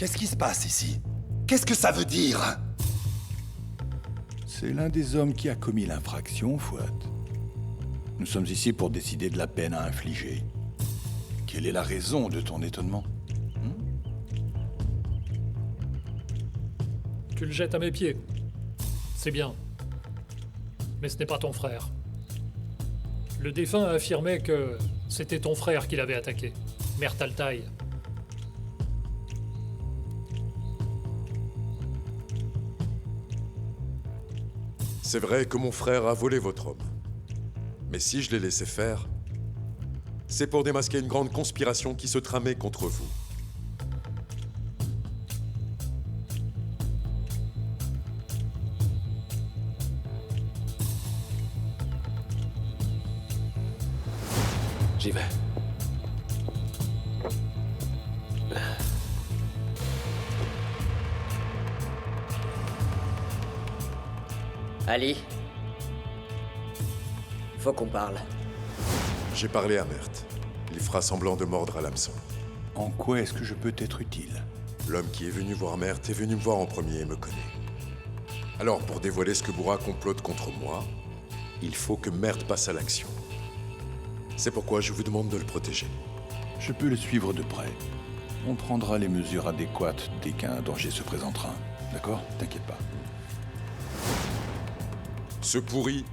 Qu'est-ce qui se passe ici? Qu'est-ce que ça veut dire? C'est l'un des hommes qui a commis l'infraction, Fouad. Nous sommes ici pour décider de la peine à infliger. Quelle est la raison de ton étonnement? Tu le jettes à mes pieds. C'est bien. Mais ce n'est pas ton frère. Le défunt a affirmé que c'était ton frère qui l'avait attaqué, Mert Altaï. C'est vrai que mon frère a volé votre homme. Mais si je l'ai laissé faire, c'est pour démasquer une grande conspiration qui se tramait contre vous. J'y vais. Ali, faut qu'on parle. J'ai parlé à Mert. Il fera semblant de mordre à l'hameçon. En quoi est-ce que je peux t'être utile? L'homme qui est venu voir Mert est venu me voir en premier et me connaît. Alors, pour dévoiler ce que Bourra complote contre moi, il faut que Mert passe à l'action. C'est pourquoi je vous demande de le protéger. Je peux le suivre de près. On prendra les mesures adéquates dès qu'un danger se présentera. D'accord? T'inquiète pas. Ce pourri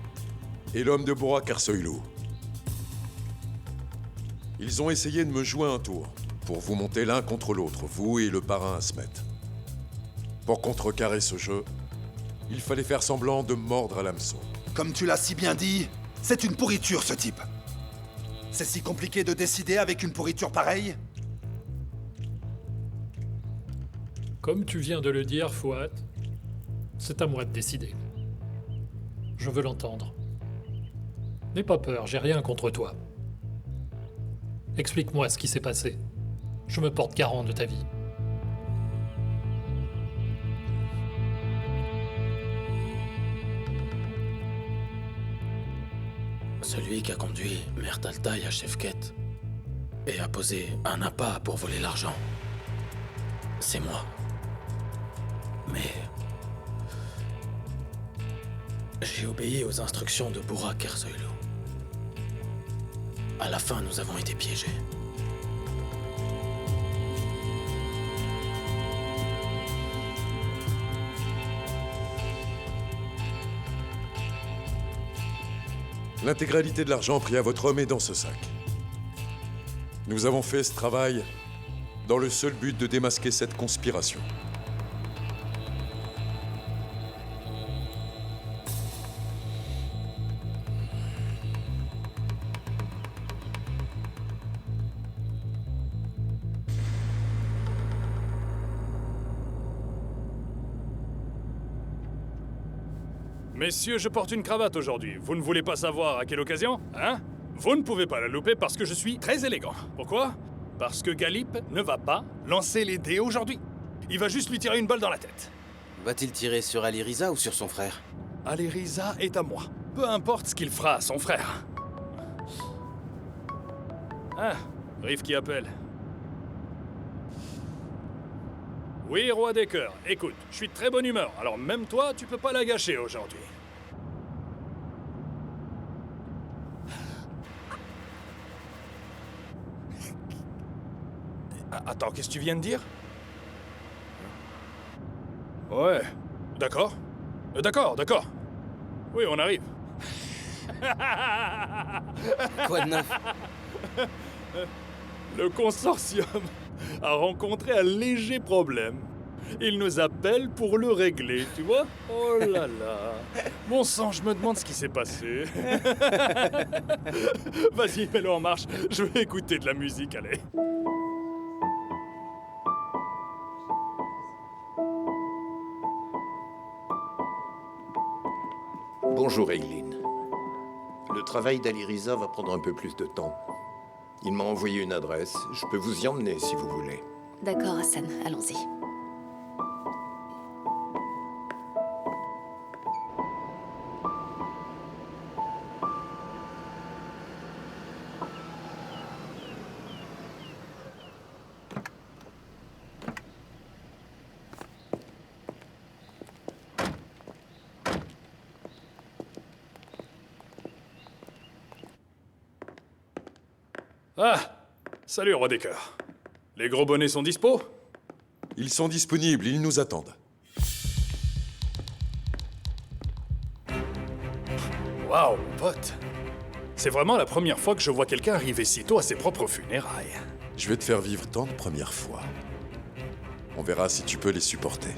est l'homme de Bourra Kersoylou. Ils ont essayé de me jouer un tour pour vous monter l'un contre l'autre, vous et le parrain Asmet. Pour contrecarrer ce jeu, il fallait faire semblant de mordre à l'hameçon. Comme tu l'as si bien dit, c'est une pourriture, ce type. C'est si compliqué de décider avec une pourriture pareille? Comme tu viens de le dire, Fouad, c'est à moi de décider. Je veux l'entendre. N'aie pas peur, j'ai rien contre toi. Explique-moi ce qui s'est passé. Je me porte garant de ta vie. Celui qui a conduit Mert Altaï à Shefket et a posé un appât pour voler l'argent, c'est moi. Mais j'ai obéi aux instructions de Bourra Kersoylou. À la fin, nous avons été piégés. L'intégralité de l'argent pris à votre homme est dans ce sac. Nous avons fait ce travail dans le seul but de démasquer cette conspiration. Messieurs, je porte une cravate aujourd'hui. Vous ne voulez pas savoir à quelle occasion, hein? Vous ne pouvez pas la louper parce que je suis très élégant. Pourquoi? Parce que Galip ne va pas lancer les dés aujourd'hui. Il va juste lui tirer une balle dans la tête. Va-t-il tirer sur Ali Riza ou sur son frère? Ali Riza est à moi. Peu importe ce qu'il fera à son frère. Ah, Riff qui appelle. Oui, roi des cœurs. Écoute, je suis de très bonne humeur, alors même toi, tu peux pas la gâcher aujourd'hui. Attends, qu'est-ce que tu viens de dire? Ouais, d'accord. D'accord. Oui, on arrive. Quoi de neuf? Le consortium a rencontré un léger problème. Il nous appelle pour le régler, tu vois? Oh là là. Bon sang, je me demande ce qui s'est passé. Vas-y, mets-le en marche. Je vais écouter de la musique, allez. Bonjour, Eileen. Le travail d'Ali Riza va prendre un peu plus de temps. Il m'a envoyé une adresse. Je peux vous y emmener si vous voulez. D'accord, Hassan, allons-y. Ah! Salut, roi des cœurs. Les gros bonnets sont dispo? Ils sont disponibles, ils nous attendent. Waouh, mon pote. C'est vraiment la première fois que je vois quelqu'un arriver si tôt à ses propres funérailles. Je vais te faire vivre tant de premières fois. On verra si tu peux les supporter.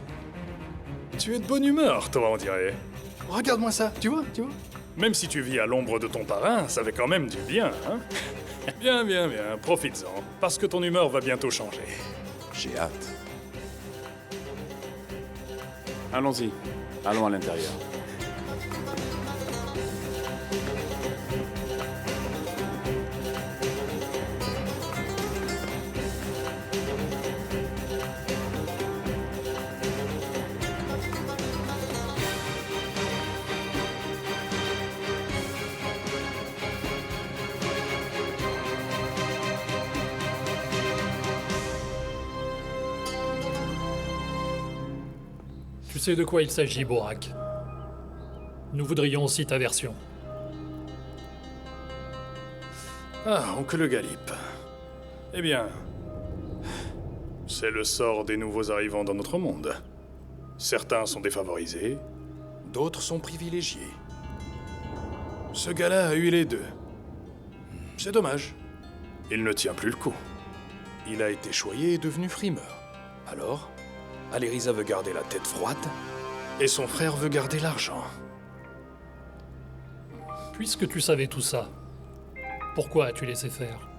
Tu es de bonne humeur, toi, on dirait. Regarde-moi ça, tu vois? Même si tu vis à l'ombre de ton parrain, ça fait quand même du bien, hein? Bien, profites-en, parce que ton humeur va bientôt changer. J'ai hâte. Allons-y. Allons à l'intérieur. Tu sais de quoi il s'agit, Burak. Nous voudrions aussi ta version. Ah, oncle Galip. Eh bien... c'est le sort des nouveaux arrivants dans notre monde. Certains sont défavorisés, d'autres sont privilégiés. Ce gars-là a eu les deux. C'est dommage. Il ne tient plus le coup. Il a été choyé et devenu frimeur. Alors, Alirisa veut garder la tête froide, et son frère veut garder l'argent. Puisque tu savais tout ça, pourquoi as-tu laissé faire?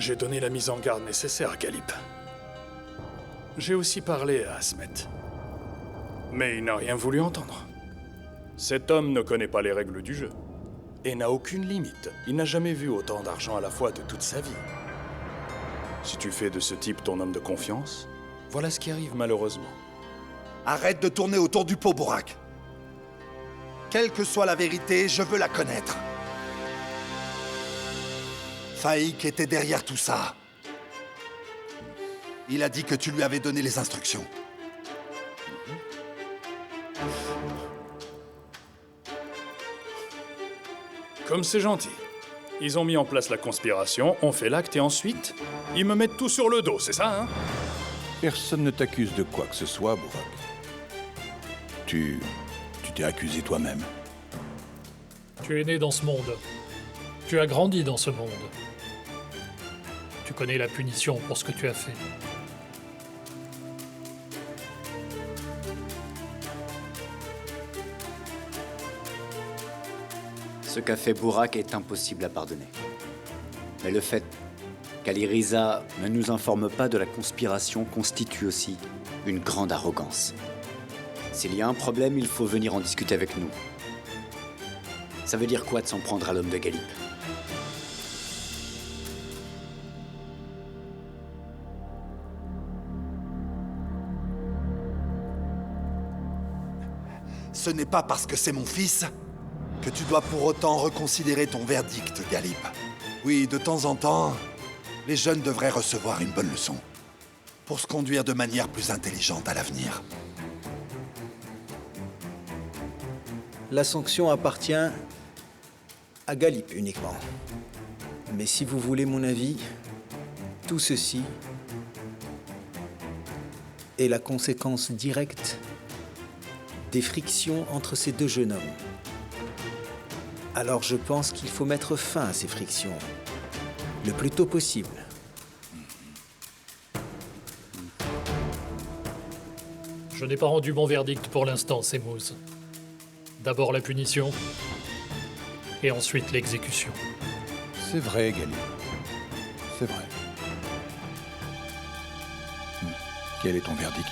J'ai donné la mise en garde nécessaire à Galip. J'ai aussi parlé à Asmet. Mais il n'a rien voulu entendre. Cet homme ne connaît pas les règles du jeu. Et n'a aucune limite. Il n'a jamais vu autant d'argent à la fois de toute sa vie. Si tu fais de ce type ton homme de confiance, voilà ce qui arrive malheureusement. Arrête de tourner autour du pot, Burak. Quelle que soit la vérité, je veux la connaître. Faïk était derrière tout ça. Il a dit que tu lui avais donné les instructions. Comme c'est gentil. Ils ont mis en place la conspiration, on fait l'acte et ensuite, ils me mettent tout sur le dos, c'est ça, hein? Personne ne t'accuse de quoi que ce soit, Burak. Tu t'es accusé toi-même. Tu es né dans ce monde. Tu as grandi dans ce monde. Tu connais la punition pour ce que tu as fait. Ce qu'a fait Burak est impossible à pardonner. Mais le fait qu'Alirisa ne nous informe pas de la conspiration constitue aussi une grande arrogance. S'il y a un problème, il faut venir en discuter avec nous. Ça veut dire quoi de s'en prendre à l'homme de Galip? Ce n'est pas parce que c'est mon fils que tu dois pour autant reconsidérer ton verdict, Galip. Oui, de temps en temps, les jeunes devraient recevoir une bonne leçon pour se conduire de manière plus intelligente à l'avenir. La sanction appartient à Galip uniquement. Mais si vous voulez mon avis, tout ceci est la conséquence directe des frictions entre ces deux jeunes hommes. Alors je pense qu'il faut mettre fin à ces frictions le plus tôt possible. Je n'ai pas rendu mon verdict pour l'instant, Semouz. D'abord la punition, et ensuite l'exécution. C'est vrai, Galip. C'est vrai. Quel est ton verdict?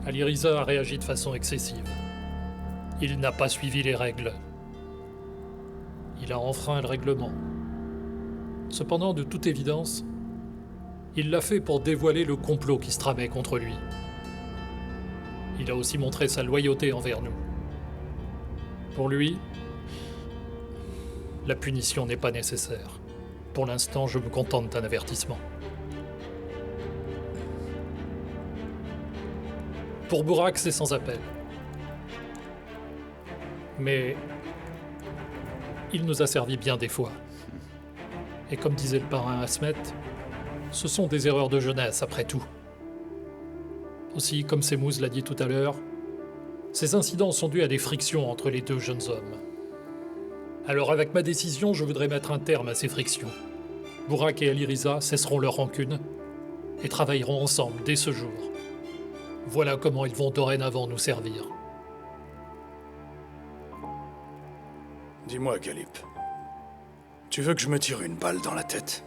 Alirisa a réagi de façon excessive. Il n'a pas suivi les règles. Il a enfreint le règlement. Cependant, de toute évidence, il l'a fait pour dévoiler le complot qui se tramait contre lui. Il a aussi montré sa loyauté envers nous. Pour lui, la punition n'est pas nécessaire. Pour l'instant, je me contente d'un avertissement. Pour Burak, c'est sans appel. Mais il nous a servi bien des fois. Et comme disait le parrain Asmet, ce sont des erreurs de jeunesse après tout. Aussi, comme Semouz l'a dit tout à l'heure, ces incidents sont dus à des frictions entre les deux jeunes hommes. Alors avec ma décision, je voudrais mettre un terme à ces frictions. Burak et Aliriza cesseront leur rancune et travailleront ensemble dès ce jour. Voilà comment ils vont dorénavant nous servir. Dis-moi, Galip, tu veux que je me tire une balle dans la tête?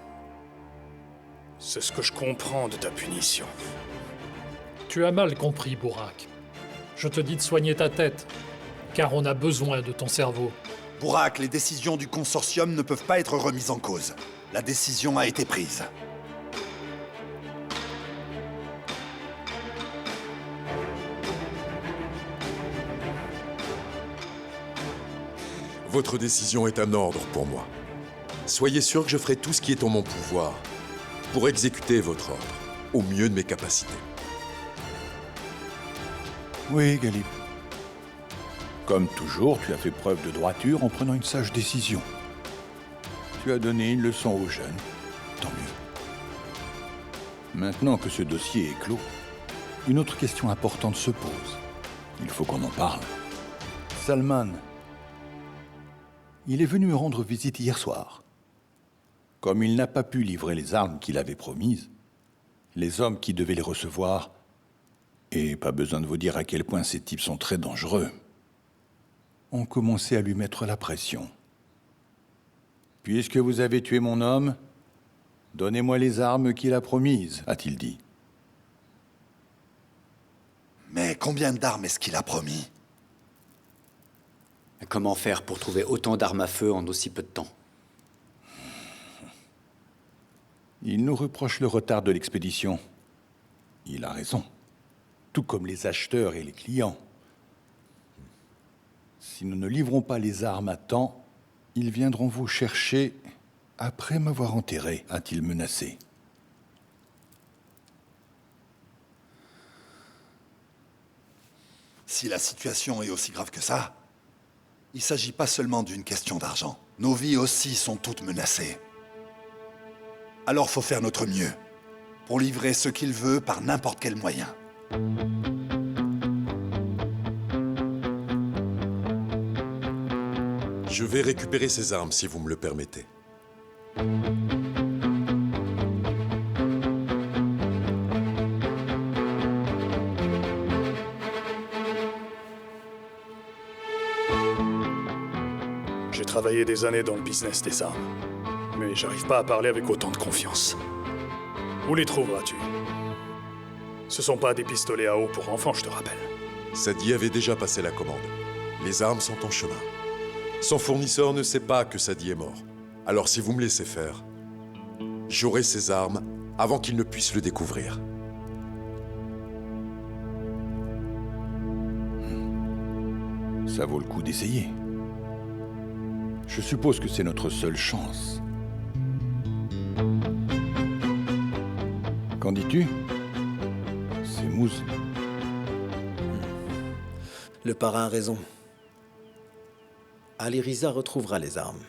C'est ce que je comprends de ta punition. Tu as mal compris, Burak. Je te dis de soigner ta tête, car on a besoin de ton cerveau. Burak, les décisions du consortium ne peuvent pas être remises en cause. La décision a été prise. Votre décision est un ordre pour moi. Soyez sûr que je ferai tout ce qui est en mon pouvoir pour exécuter votre ordre, au mieux de mes capacités. Oui, Galip. Comme toujours, tu as fait preuve de droiture en prenant une sage décision. Tu as donné une leçon aux jeunes. Tant mieux. Maintenant que ce dossier est clos, une autre question importante se pose. Il faut qu'on en parle. Salman. Il est venu me rendre visite hier soir. Comme il n'a pas pu livrer les armes qu'il avait promises, les hommes qui devaient les recevoir, et pas besoin de vous dire à quel point ces types sont très dangereux, ont commencé à lui mettre la pression. Puisque vous avez tué mon homme, donnez-moi les armes qu'il a promises, a-t-il dit. Mais combien d'armes est-ce qu'il a promis? Comment faire pour trouver autant d'armes à feu en aussi peu de temps? Il nous reproche le retard de l'expédition. Il a raison. Tout comme les acheteurs et les clients. Si nous ne livrons pas les armes à temps, ils viendront vous chercher après m'avoir enterré, a-t-il menacé. Si la situation est aussi grave que ça, il ne s'agit pas seulement d'une question d'argent. Nos vies aussi sont toutes menacées. Alors faut faire notre mieux pour livrer ce qu'il veut par n'importe quel moyen. Je vais récupérer ces armes si vous me le permettez. J'ai travaillé des années dans le business des armes, mais j'arrive pas à parler avec autant de confiance. Où les trouveras-tu? Ce sont pas des pistolets à eau pour enfants, je te rappelle. Sadi avait déjà passé la commande. Les armes sont en chemin. Son fournisseur ne sait pas que Sadi est mort. Alors si vous me laissez faire, j'aurai ces armes avant qu'il ne puisse le découvrir. Ça vaut le coup d'essayer. Je suppose que c'est notre seule chance. Qu'en dis-tu? Semouz. Le parrain a raison. Aliriza retrouvera les armes.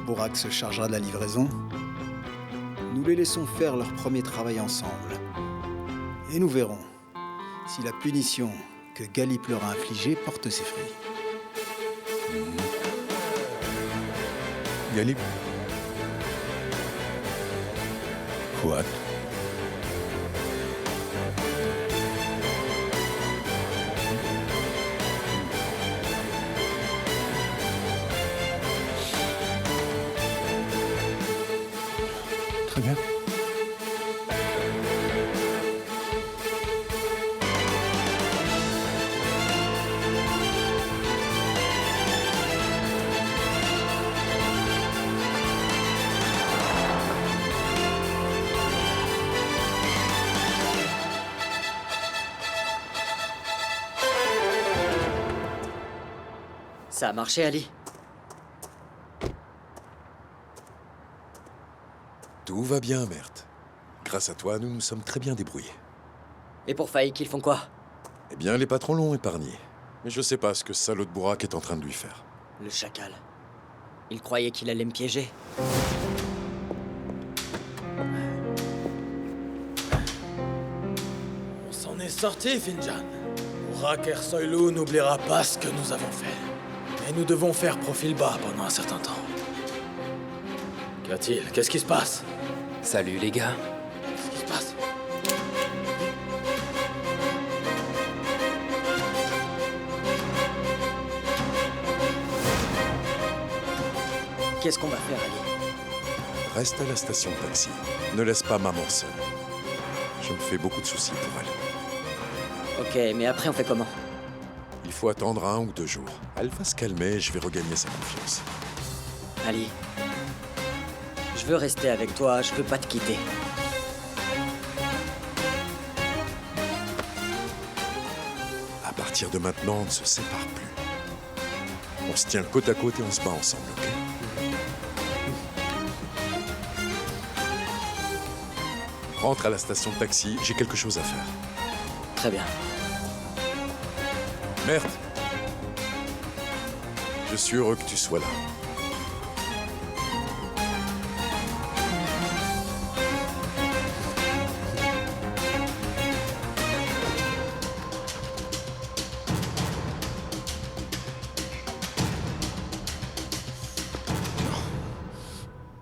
Burak se chargera de la livraison. Nous les laissons faire leur premier travail ensemble. Et nous verrons si la punition que Galip leur a infligée porte ses fruits. Galip. Fouad. Très bien. Ça a marché, Ali. Tout va bien, Mert. Grâce à toi, nous nous sommes très bien débrouillés. Et pour Faïk, ils font quoi? Eh bien, les patrons l'ont épargné. Mais je sais pas ce que ce salaud de Bourak est en train de lui faire. Le chacal. Il croyait qu'il allait me piéger. On s'en est sorti, Finjan. Bourak Ersoylou n'oubliera pas ce que nous avons fait. Et nous devons faire profil bas pendant un certain temps. Qu'y a-t-il? Qu'est-ce qui se passe? Salut les gars. Qu'est-ce qui se passe? Qu'est-ce qu'on va faire, Ali? Reste à la station de taxi. Ne laisse pas maman seule. Je me fais beaucoup de soucis pour elle. Ok, mais après on fait comment? Il faut attendre 1 ou 2 jours. Elle va se calmer et je vais regagner sa confiance. Ali, je veux rester avec toi, je veux pas te quitter. À partir de maintenant, on ne se sépare plus. On se tient côte à côte et on se bat ensemble, ok? Rentre à la station de taxi, j'ai quelque chose à faire. Très bien. Merde. Je suis heureux que tu sois là.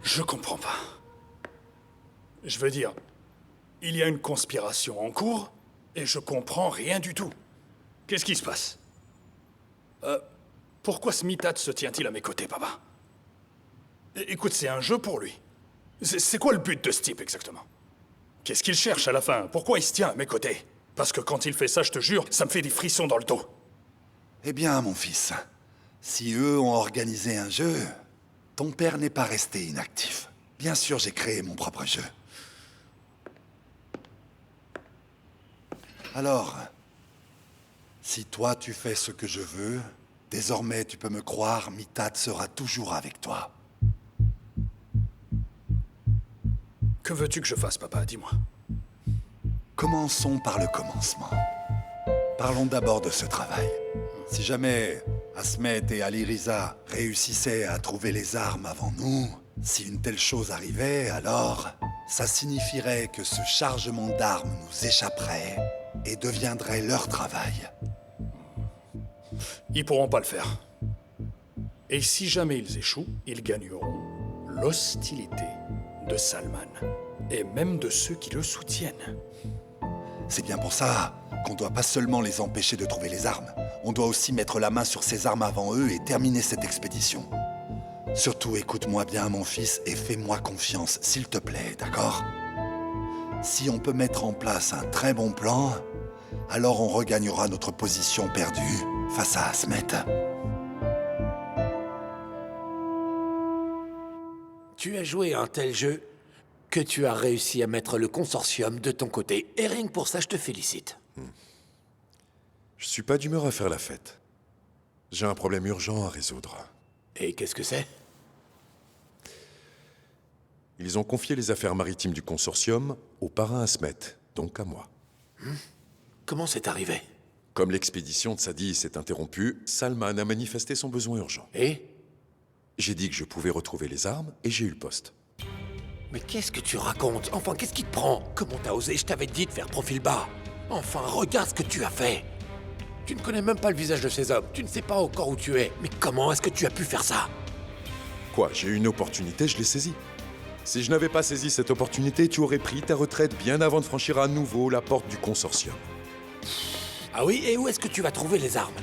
Je comprends pas. Je veux dire, il y a une conspiration en cours et je comprends rien du tout. Qu'est-ce qui se passe? Pourquoi ce mitad se tient-il à mes côtés, papa? Écoute, c'est un jeu pour lui. C'est quoi le but de ce type, exactement? Qu'est-ce qu'il cherche à la fin? Pourquoi il se tient à mes côtés? Parce que quand il fait ça, je te jure, ça me fait des frissons dans le dos. Eh bien, mon fils, si eux ont organisé un jeu, ton père n'est pas resté inactif. Bien sûr, j'ai créé mon propre jeu. Alors, si toi tu fais ce que je veux, désormais tu peux me croire, Mitad sera toujours avec toi. Que veux-tu que je fasse, papa? Dis-moi. Commençons par le commencement. Parlons d'abord de ce travail. Si jamais Asmet et Ali Riza réussissaient à trouver les armes avant nous, si une telle chose arrivait, alors ça signifierait que ce chargement d'armes nous échapperait et deviendrait leur travail. Ils pourront pas le faire. Et si jamais ils échouent, ils gagneront l'hostilité de Salman et même de ceux qui le soutiennent. C'est bien pour ça qu'on doit pas seulement les empêcher de trouver les armes, on doit aussi mettre la main sur ces armes avant eux et terminer cette expédition. Surtout, écoute-moi bien, mon fils, et fais-moi confiance, s'il te plaît, d'accord? Si on peut mettre en place un très bon plan, alors on regagnera notre position perdue face à Asmet. Tu as joué à un tel jeu que tu as réussi à mettre le consortium de ton côté. Et rien que pour ça, je te félicite. Je suis pas d'humeur à faire la fête. J'ai un problème urgent à résoudre. Et qu'est-ce que c'est? Ils ont confié les affaires maritimes du consortium au parrain Asmet, donc à moi. Comment c'est arrivé? Comme l'expédition de Sadi s'est interrompue, Salman a manifesté son besoin urgent. Et? J'ai dit que je pouvais retrouver les armes et j'ai eu le poste. Mais qu'est-ce que tu racontes? Enfin, qu'est-ce qui te prend? Comment t'as osé? Je t'avais dit de faire profil bas. Enfin, regarde ce que tu as fait. Tu ne connais même pas le visage de ces hommes. Tu ne sais pas encore où tu es. Mais comment est-ce que tu as pu faire ça? Quoi, j'ai eu une opportunité, je l'ai saisie. Si je n'avais pas saisi cette opportunité, tu aurais pris ta retraite bien avant de franchir à nouveau la porte du consortium. Ah oui? Et où est-ce que tu vas trouver les armes?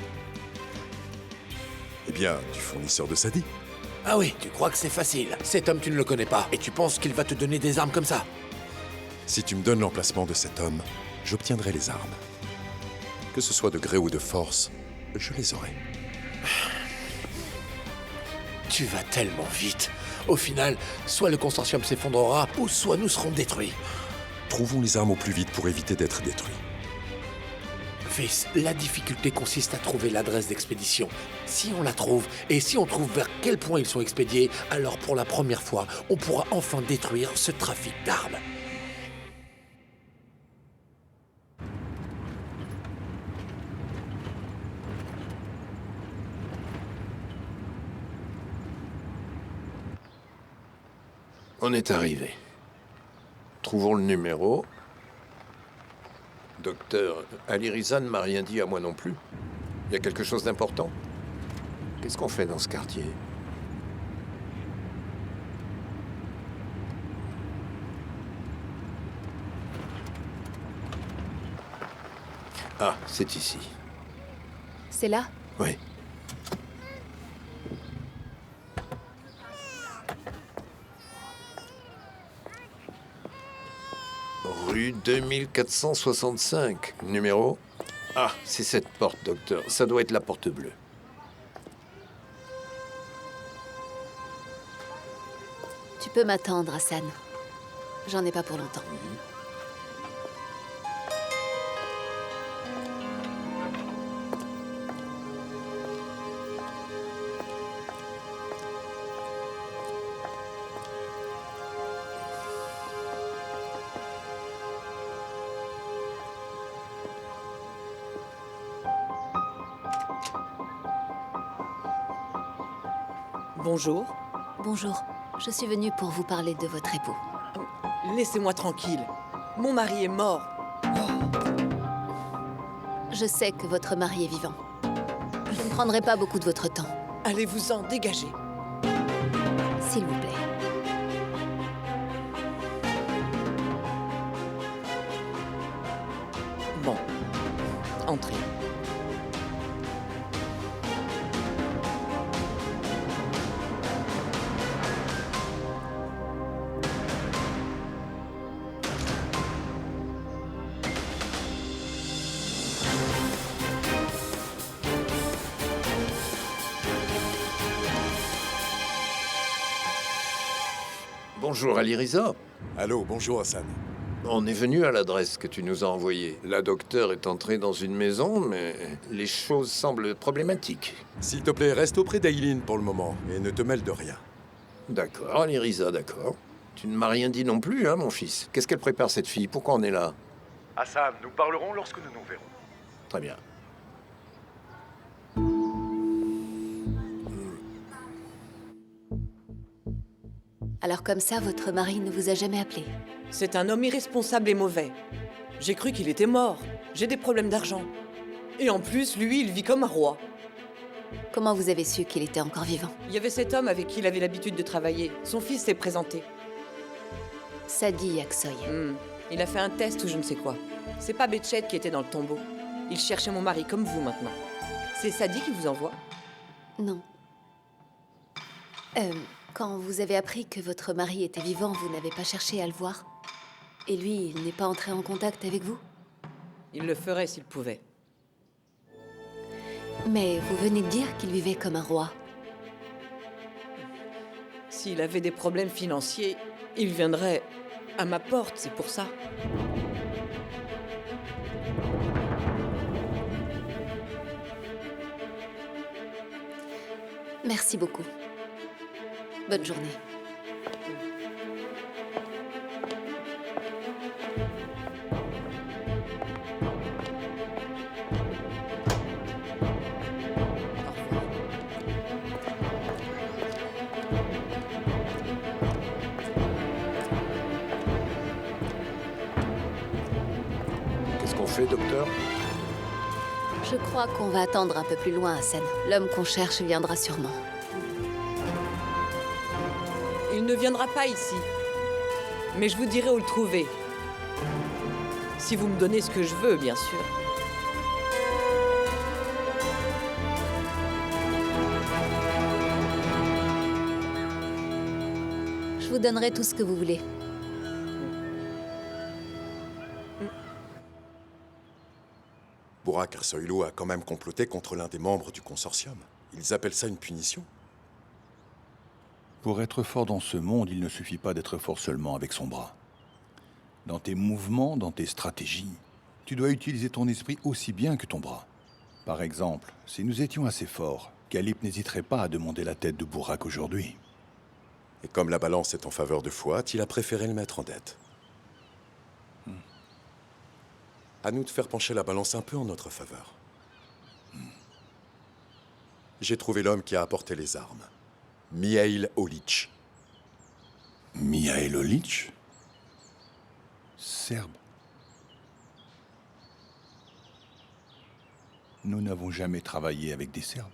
Eh bien, du fournisseur de Sadi. Ah oui, tu crois que c'est facile. Cet homme, tu ne le connais pas. Et tu penses qu'il va te donner des armes comme ça? Si tu me donnes l'emplacement de cet homme, j'obtiendrai les armes. Que ce soit de gré ou de force, je les aurai. Tu vas tellement vite. Au final, soit le consortium s'effondrera, ou soit nous serons détruits. Trouvons les armes au plus vite pour éviter d'être détruits. Fils, la difficulté consiste à trouver l'adresse d'expédition. Si on la trouve, et si on trouve vers quel point ils sont expédiés, alors pour la première fois, on pourra enfin détruire ce trafic d'armes. On est arrivé. Trouvons le numéro. Docteur, Aliriza ne m'a rien dit à moi non plus. Il y a quelque chose d'important? Qu'est-ce qu'on fait dans ce quartier? Ah, c'est ici. C'est là? Oui. Rue 2465, numéro... Ah, c'est cette porte, docteur. Ça doit être la porte bleue. Tu peux m'attendre, Hassan. J'en ai pas pour longtemps. Bonjour. Bonjour. Je suis venue pour vous parler de votre époux. Laissez-moi tranquille. Mon mari est mort. Je sais que votre mari est vivant. Je ne prendrai pas beaucoup de votre temps. Allez-vous-en, dégagez. S'il vous plaît. Bon. Entrez. Bonjour, Aliriza. Allô, bonjour, Hassan. On est venu à l'adresse que tu nous as envoyée. La docteure est entrée dans une maison, mais les choses semblent problématiques. S'il te plaît, reste auprès d'Aileen pour le moment et ne te mêle de rien. D'accord, Aliriza, d'accord. Tu ne m'as rien dit non plus, hein, mon fils. Qu'est-ce qu'elle prépare, cette fille? Pourquoi on est là? Hassan, nous parlerons lorsque nous nous verrons. Très bien. Alors comme ça, votre mari ne vous a jamais appelé? C'est un homme irresponsable et mauvais. J'ai cru qu'il était mort. J'ai des problèmes d'argent. Et en plus, lui, il vit comme un roi. Comment vous avez su qu'il était encore vivant? Il y avait cet homme avec qui il avait l'habitude de travailler. Son fils s'est présenté. Sadi Aksoy. Il a fait un test ou je ne sais quoi. C'est pas Betchet qui était dans le tombeau. Il cherchait mon mari comme vous maintenant. C'est Sadi qui vous envoie? Non. Quand vous avez appris que votre mari était vivant, vous n'avez pas cherché à le voir? Et lui, il n'est pas entré en contact avec vous? Il le ferait s'il pouvait. Mais vous venez de dire qu'il vivait comme un roi. S'il avait des problèmes financiers, il viendrait à ma porte, c'est pour ça. Merci beaucoup. Bonne journée. Qu'est-ce qu'on fait, docteur? Je crois qu'on va attendre un peu plus loin, Hassan. L'homme qu'on cherche viendra sûrement. Il ne viendra pas ici. Mais je vous dirai où le trouver. Si vous me donnez ce que je veux, bien sûr. Je vous donnerai tout ce que vous voulez. Burak Ersoylu a quand même comploté contre l'un des membres du consortium. Ils appellent ça une punition. Pour être fort dans ce monde, il ne suffit pas d'être fort seulement avec son bras. Dans tes mouvements, dans tes stratégies, tu dois utiliser ton esprit aussi bien que ton bras. Par exemple, si nous étions assez forts, Galip n'hésiterait pas à demander la tête de Burak aujourd'hui. Et comme la balance est en faveur de Fouad, il a préféré le mettre en dette. À nous de faire pencher la balance un peu en notre faveur. J'ai trouvé l'homme qui a apporté les armes. Mihail Olich. Mihailovic? Serbe. Nous n'avons jamais travaillé avec des Serbes.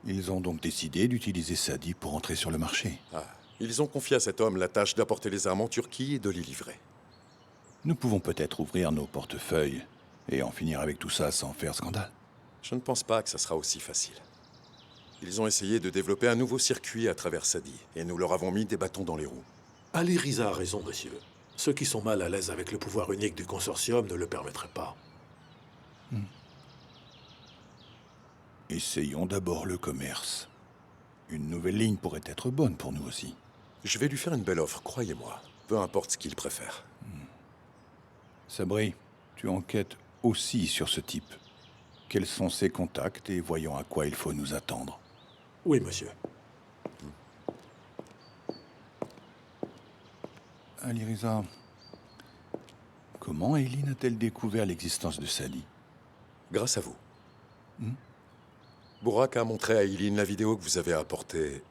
Ils ont donc décidé d'utiliser Sadi pour entrer sur le marché. Ah, ils ont confié à cet homme la tâche d'apporter les armes en Turquie et de les livrer. Nous pouvons peut-être ouvrir nos portefeuilles et en finir avec tout ça sans faire scandale. Je ne pense pas que ça sera aussi facile. Ils ont essayé de développer un nouveau circuit à travers Sadi, et nous leur avons mis des bâtons dans les roues. Ali Riza a raison, monsieur. Ceux qui sont mal à l'aise avec le pouvoir unique du consortium ne le permettraient pas. Essayons d'abord le commerce. Une nouvelle ligne pourrait être bonne pour nous aussi. Je vais lui faire une belle offre, croyez-moi. Peu importe ce qu'il préfère. Sabri, tu enquêtes aussi sur ce type. Quels sont ses contacts et voyons à quoi il faut nous attendre. Oui, monsieur. Ali Riza, comment Eileen a-t-elle découvert l'existence de Sadi? Grâce à vous. Burak a montré à Eileen la vidéo que vous avez apportée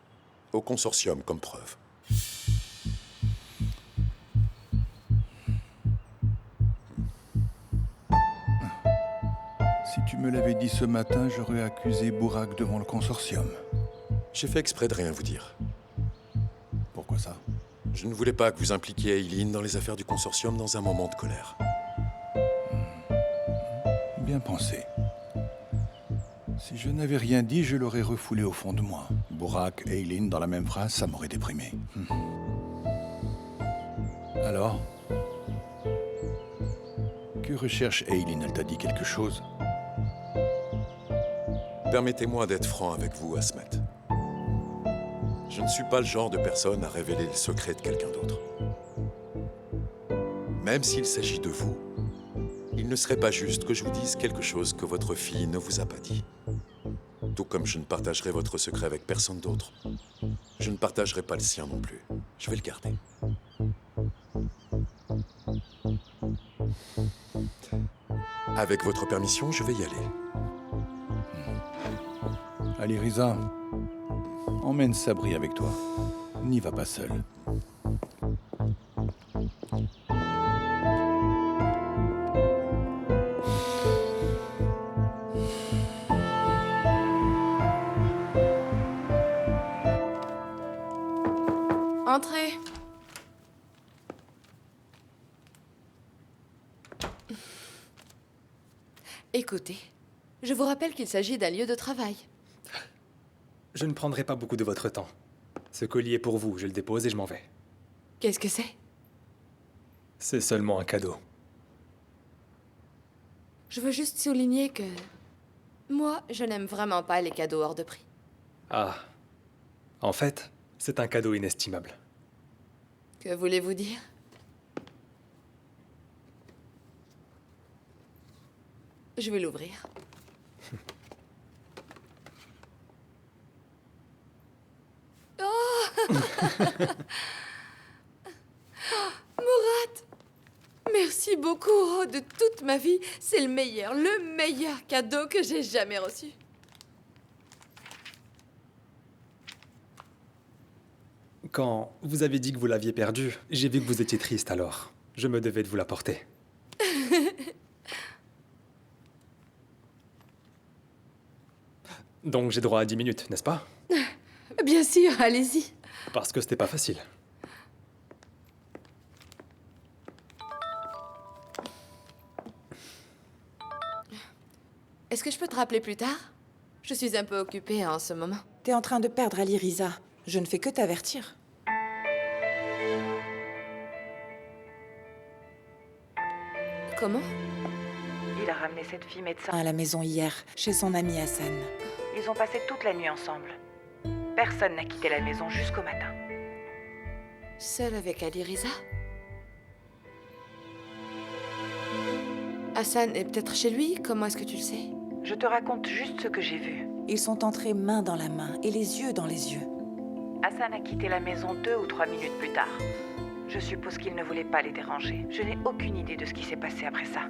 au consortium comme preuve. Si tu me l'avais dit ce matin, j'aurais accusé Burak devant le consortium. J'ai fait exprès de rien vous dire. Pourquoi ça? Je ne voulais pas que vous impliquiez Eileen dans les affaires du consortium dans un moment de colère. Bien pensé. Si je n'avais rien dit, je l'aurais refoulé au fond de moi. Burak et Eileen dans la même phrase, ça m'aurait déprimé. Alors? Que recherche Eileen? Elle t'a dit quelque chose? Permettez-moi d'être franc avec vous, Asmet. Je ne suis pas le genre de personne à révéler le secret de quelqu'un d'autre. Même s'il s'agit de vous, il ne serait pas juste que je vous dise quelque chose que votre fille ne vous a pas dit. Tout comme je ne partagerai votre secret avec personne d'autre. Je ne partagerai pas le sien non plus. Je vais le garder. Avec votre permission, je vais y aller. Ali Riza, emmène Sabri avec toi. N'y va pas seul. Entrez. Écoutez, je vous rappelle qu'il s'agit d'un lieu de travail. Je ne prendrai pas beaucoup de votre temps. Ce collier est pour vous, je le dépose et je m'en vais. Qu'est-ce que c'est? C'est seulement un cadeau. Je veux juste souligner que... moi, je n'aime vraiment pas les cadeaux hors de prix. Ah. En fait, c'est un cadeau inestimable. Que voulez-vous dire? Je vais l'ouvrir. Oh Mourad! Merci beaucoup, oh, de toute ma vie. C'est le meilleur cadeau que j'ai jamais reçu. Quand vous avez dit que vous l'aviez perdu, j'ai vu que vous étiez triste alors. Je me devais de vous l'apporter. Donc j'ai droit à 10 minutes, n'est-ce pas? Bien sûr, allez-y. Parce que c'était pas facile. Est-ce que je peux te rappeler plus tard? Je suis un peu occupée en ce moment. T'es en train de perdre Ali Riza. Je ne fais que t'avertir. Comment? Il a ramené cette fille médecin À la maison hier, chez son ami Hassan. Ils ont passé toute la nuit ensemble. Personne n'a quitté la maison jusqu'au matin. Seule avec Ali Riza? Hassan est peut-être chez lui? Comment est-ce que tu le sais? Je te raconte juste ce que j'ai vu. Ils sont entrés main dans la main et les yeux dans les yeux. Hassan a quitté la maison 2 ou 3 minutes plus tard. Je suppose qu'il ne voulait pas les déranger. Je n'ai aucune idée de ce qui s'est passé après ça.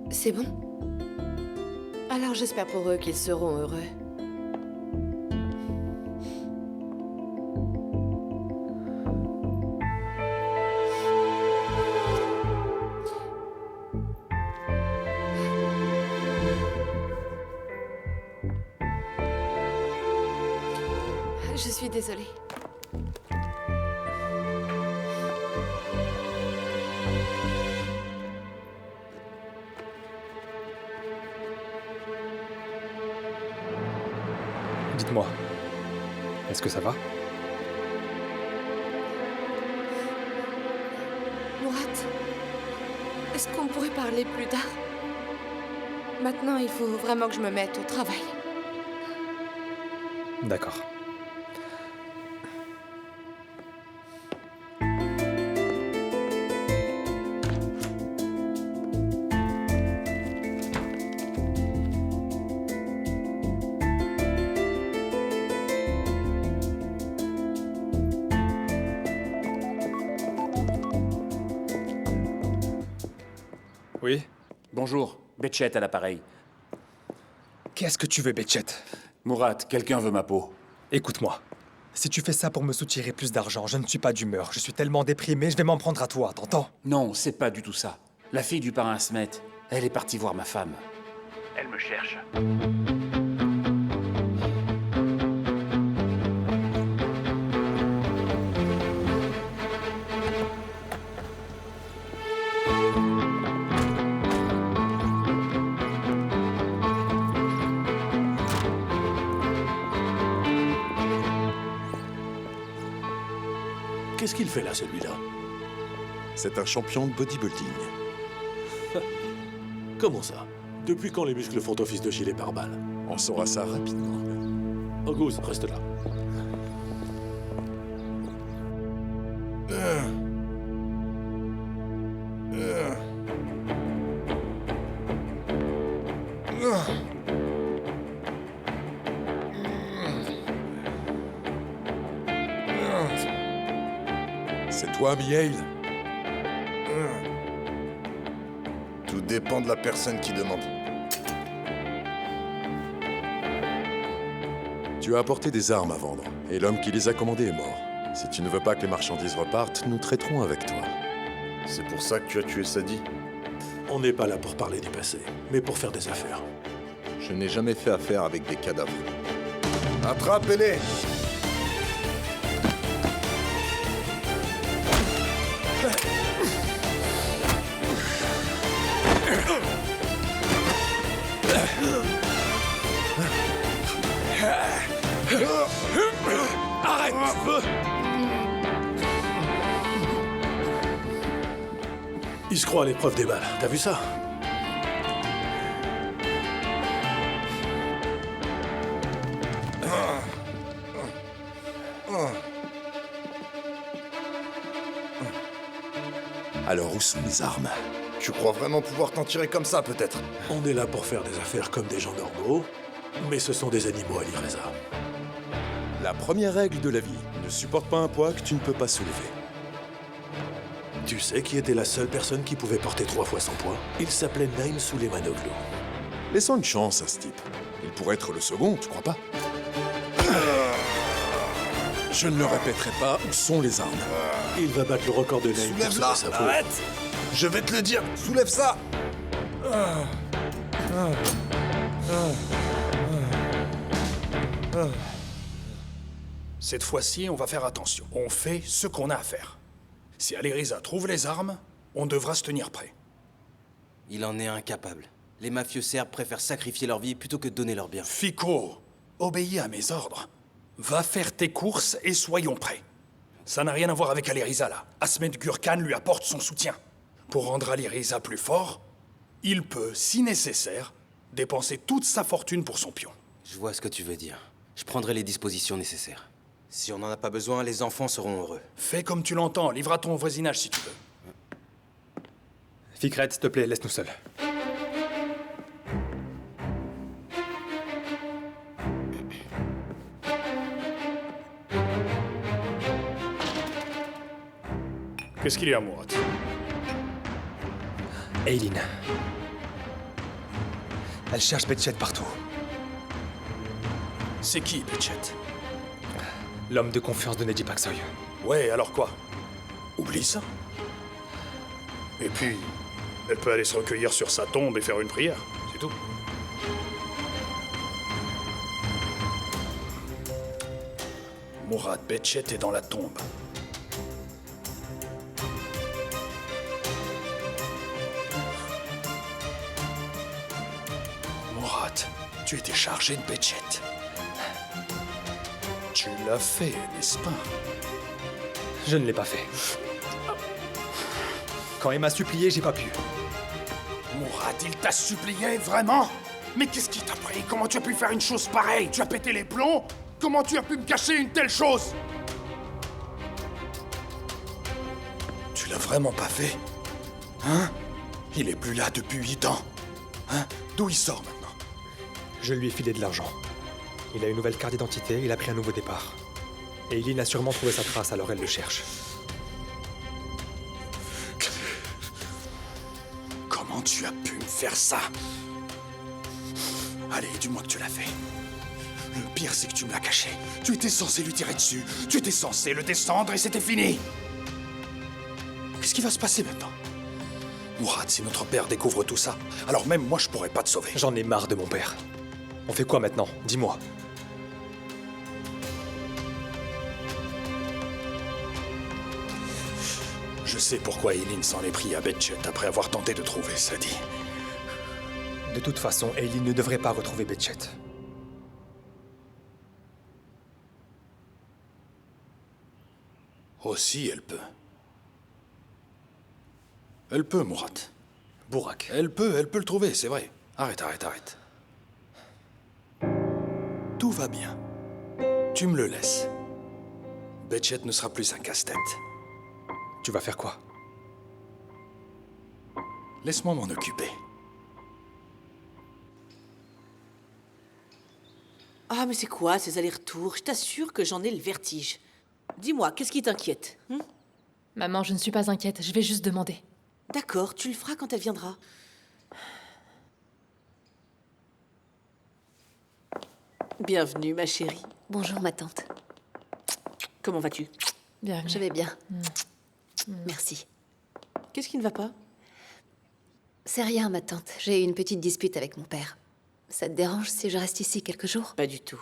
C'est bon? Alors j'espère pour eux qu'ils seront heureux. Je suis désolée. Dites-moi, est-ce que ça va? Murat, est-ce qu'on pourrait parler plus tard? Maintenant, il faut vraiment que je me mette au travail. D'accord. Oui? Bonjour, Betchet à l'appareil. Qu'est-ce que tu veux, Betchet? Murat, quelqu'un veut ma peau. Écoute-moi. Si tu fais ça pour me soutirer plus d'argent, je ne suis pas d'humeur. Je suis tellement déprimé, je vais m'en prendre à toi, t'entends? Non, c'est pas du tout ça. La fille du parrain Smet, elle est partie voir ma femme. Elle me cherche. Qu'est-ce qu'il fait là, celui-là? C'est un champion de bodybuilding. Comment ça? Depuis quand les muscles font office de gilet pare-balles? On saura ça rapidement. Auguste, reste là. C'est toi, Mihail? Tout dépend de la personne qui demande. Tu as apporté des armes à vendre, et l'homme qui les a commandées est mort. Si tu ne veux pas que les marchandises repartent, nous traiterons avec toi. C'est pour ça que tu as tué Sadi? On n'est pas là pour parler du passé, mais pour faire des affaires. Je n'ai jamais fait affaire avec des cadavres. Attrapez-les! Arrête! Il se croit à l'épreuve des balles, t'as vu ça? Alors où sont les armes? Tu crois vraiment pouvoir t'en tirer comme ça, peut-être? On est là pour faire des affaires comme des gens normaux, mais ce sont des animaux à l'Ireza. La première règle de la vie, ne supporte pas un poids que tu ne peux pas soulever. Tu sais qui était la seule personne qui pouvait porter 3 fois son poids? Il s'appelait Naïm Souleimanoglu. Laissons une chance à ce type. Il pourrait être le second, tu crois pas? Je ne le répéterai pas, où sont les armes? Il va battre le record de Naïm pour sauver sa peau. Arrête! Je vais te le dire, soulève ça! Cette fois-ci, on va faire attention. On fait ce qu'on a à faire. Si Aliriza trouve les armes, on devra se tenir prêt. Il en est incapable. Les mafieux serbes préfèrent sacrifier leur vie plutôt que de donner leur bien. Fico, obéis à mes ordres. Va faire tes courses et soyons prêts. Ça n'a rien à voir avec Aliriza, là. Ahmed Gurkan lui apporte son soutien. Pour rendre Aliriza plus fort, il peut, si nécessaire, dépenser toute sa fortune pour son pion. Je vois ce que tu veux dire. Je prendrai les dispositions nécessaires. Si on n'en a pas besoin, les enfants seront heureux. Fais comme tu l'entends, livre à ton voisinage si tu veux. Fikret, s'il te plaît, laisse-nous seuls. Qu'est-ce qu'il y a, Murat? Eileen. Elle cherche Betchet partout. C'est qui, Betchet? L'homme de confiance de Nedip Aksoy. Ouais, alors quoi? Oublie ça. Et puis, elle peut aller se recueillir sur sa tombe et faire une prière, c'est tout. Mourad, Behçet est dans la tombe. Mourad, tu étais chargé de Behçet. Tu l'as fait, n'est-ce pas? Je ne l'ai pas fait. Quand il m'a supplié, j'ai pas pu. Mourad, il t'a supplié, vraiment? Mais qu'est-ce qui t'a pris? Comment tu as pu faire une chose pareille? Tu as pété les plombs? Comment tu as pu me cacher une telle chose? Tu l'as vraiment pas fait? Hein? Il est plus là depuis 8 ans. Hein? D'où il sort maintenant? Je lui ai filé de l'argent. Il a une nouvelle carte d'identité, il a pris un nouveau départ. Et Eileen a sûrement trouvé sa trace, alors elle le cherche. Comment tu as pu me faire ça? Allez, dis-moi que tu l'as fait. Le pire, c'est que tu me l'as caché. Tu étais censé lui tirer dessus. Tu étais censé le descendre et c'était fini. Qu'est-ce qui va se passer maintenant? Mourad, si notre père découvre tout ça, alors même moi, je pourrais pas te sauver. J'en ai marre de mon père. On fait quoi maintenant? Dis-moi. Je sais pourquoi Eileen s'en est pris à Behçet après avoir tenté de trouver Sadie. De toute façon, Eileen ne devrait pas retrouver Behçet. Aussi, elle peut. Elle peut, Mourad. Burak. Elle peut le trouver, c'est vrai. Arrête. Tout va bien. Tu me le laisses. Behçet ne sera plus un casse-tête. Tu vas faire quoi? Laisse-moi m'en occuper. Ah, mais c'est quoi ces allers-retours? Je t'assure que j'en ai le vertige. Dis-moi, qu'est-ce qui t'inquiète? Maman, je ne suis pas inquiète, je vais juste demander. D'accord, tu le feras quand elle viendra. Bienvenue, ma chérie. Bonjour, ma tante. Comment vas-tu? Bienvenue. Je vais bien. Merci. Qu'est-ce qui ne va pas? C'est rien, ma tante. J'ai eu une petite dispute avec mon père. Ça te dérange si je reste ici quelques jours? Pas du tout.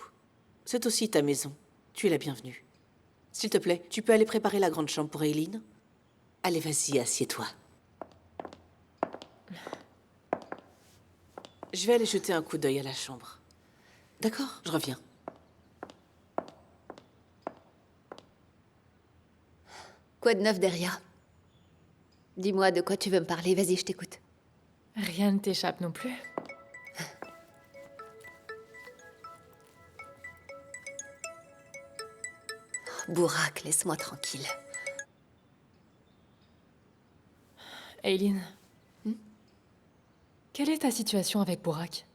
C'est aussi ta maison. Tu es la bienvenue. S'il te plaît, tu peux aller préparer la grande chambre pour Eileen? Allez, vas-y, assieds-toi. Je vais aller jeter un coup d'œil à la chambre. D'accord, je reviens. Quoi de neuf, Deria? Dis-moi de quoi tu veux me parler. Vas-y, je t'écoute. Rien ne t'échappe non plus. Burak, laisse-moi tranquille. Eileen, quelle est ta situation avec Burak?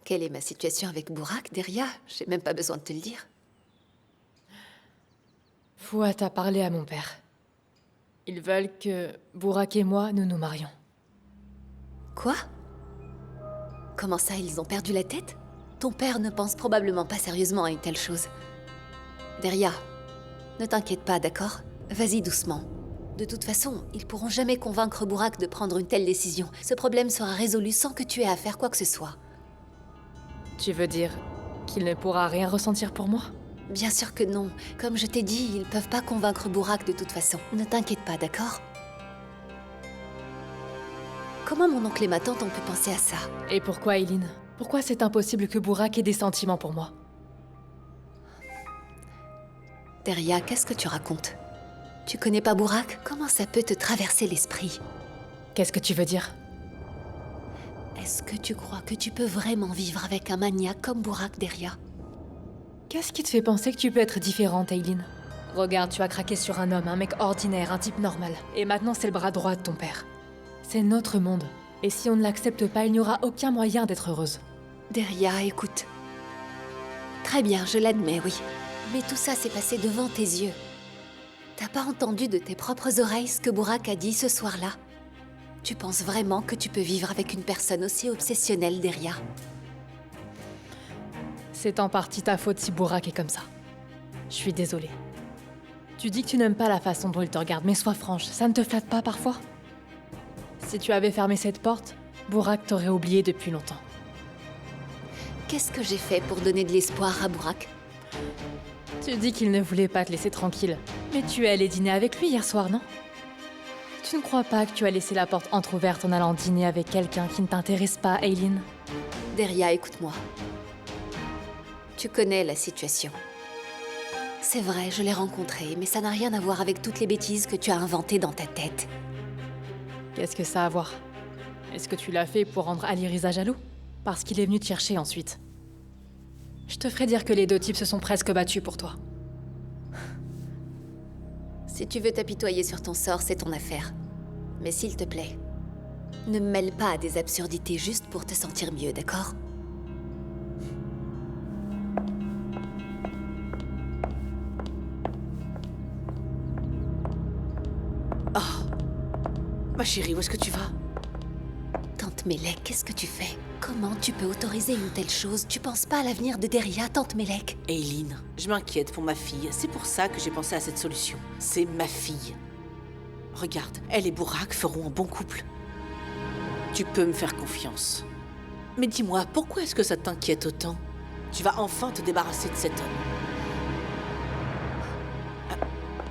Quelle est ma situation avec Burak, Deria? J'ai même pas besoin de te le dire. Fouad a parlé à mon père. Ils veulent que Burak et moi, nous nous marions. Quoi? Comment ça, ils ont perdu la tête? Ton père ne pense probablement pas sérieusement à une telle chose. Deria, ne t'inquiète pas, d'accord? Vas-y doucement. De toute façon, ils pourront jamais convaincre Burak de prendre une telle décision. Ce problème sera résolu sans que tu aies à faire quoi que ce soit. Tu veux dire qu'il ne pourra rien ressentir pour moi? Bien sûr que non. Comme je t'ai dit, ils peuvent pas convaincre Burak de toute façon. Ne t'inquiète pas, d'accord? Comment mon oncle et ma tante ont pu penser à ça? Et pourquoi, Eileen? Pourquoi c'est impossible que Burak ait des sentiments pour moi? Deria, qu'est-ce que tu racontes? Tu connais pas Burak? Comment ça peut te traverser l'esprit? Qu'est-ce que tu veux dire? Est-ce que tu crois que tu peux vraiment vivre avec un maniaque comme Burak, Deria? Qu'est-ce qui te fait penser que tu peux être différente, Eileen? Regarde, tu as craqué sur un homme, un mec ordinaire, un type normal. Et maintenant, c'est le bras droit de ton père. C'est notre monde. Et si on ne l'accepte pas, il n'y aura aucun moyen d'être heureuse. Deria, écoute. Très bien, je l'admets, oui. Mais tout ça s'est passé devant tes yeux. T'as pas entendu de tes propres oreilles ce que Burak a dit ce soir-là? Tu penses vraiment que tu peux vivre avec une personne aussi obsessionnelle, Deria? C'est en partie ta faute si Burak est comme ça. Je suis désolée. Tu dis que tu n'aimes pas la façon dont il te regarde, mais sois franche, ça ne te flatte pas parfois? Si tu avais fermé cette porte, Burak t'aurait oublié depuis longtemps. Qu'est-ce que j'ai fait pour donner de l'espoir à Burak? Tu dis qu'il ne voulait pas te laisser tranquille. Mais tu es allé dîner avec lui hier soir, non? Tu ne crois pas que tu as laissé la porte entrouverte en allant dîner avec quelqu'un qui ne t'intéresse pas, Aileen? Deria, écoute-moi. Tu connais la situation. C'est vrai, je l'ai rencontré, mais ça n'a rien à voir avec toutes les bêtises que tu as inventées dans ta tête. Qu'est-ce que ça a à voir? Est-ce que tu l'as fait pour rendre Aliriza jaloux? Parce qu'il est venu te chercher ensuite. Je te ferai dire que les deux types se sont presque battus pour toi. Si tu veux t'apitoyer sur ton sort, c'est ton affaire. Mais s'il te plaît, ne me mêle pas à des absurdités juste pour te sentir mieux, d'accord? Oh, ma chérie, où est-ce que tu vas? Tante Melek, qu'est-ce que tu fais? Comment tu peux autoriser une telle chose? Tu penses pas à l'avenir de Deria, Tante Melek? Aileen, je m'inquiète pour ma fille. C'est pour ça que j'ai pensé à cette solution. C'est ma fille. Regarde, elle et Burak feront un bon couple. Tu peux me faire confiance. Mais dis-moi, pourquoi est-ce que ça t'inquiète autant? Tu vas enfin te débarrasser de cet homme.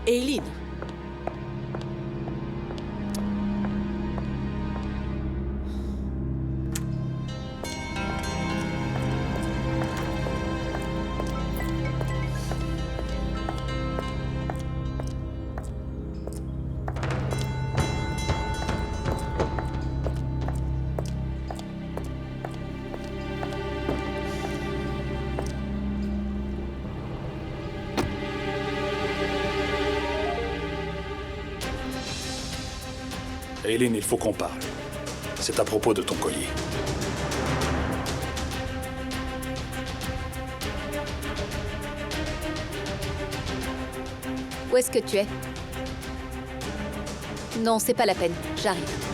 Aileen. Aileen, il faut qu'on parle. C'est à propos de ton collier. Où est-ce que tu es? Non, c'est pas la peine. J'arrive.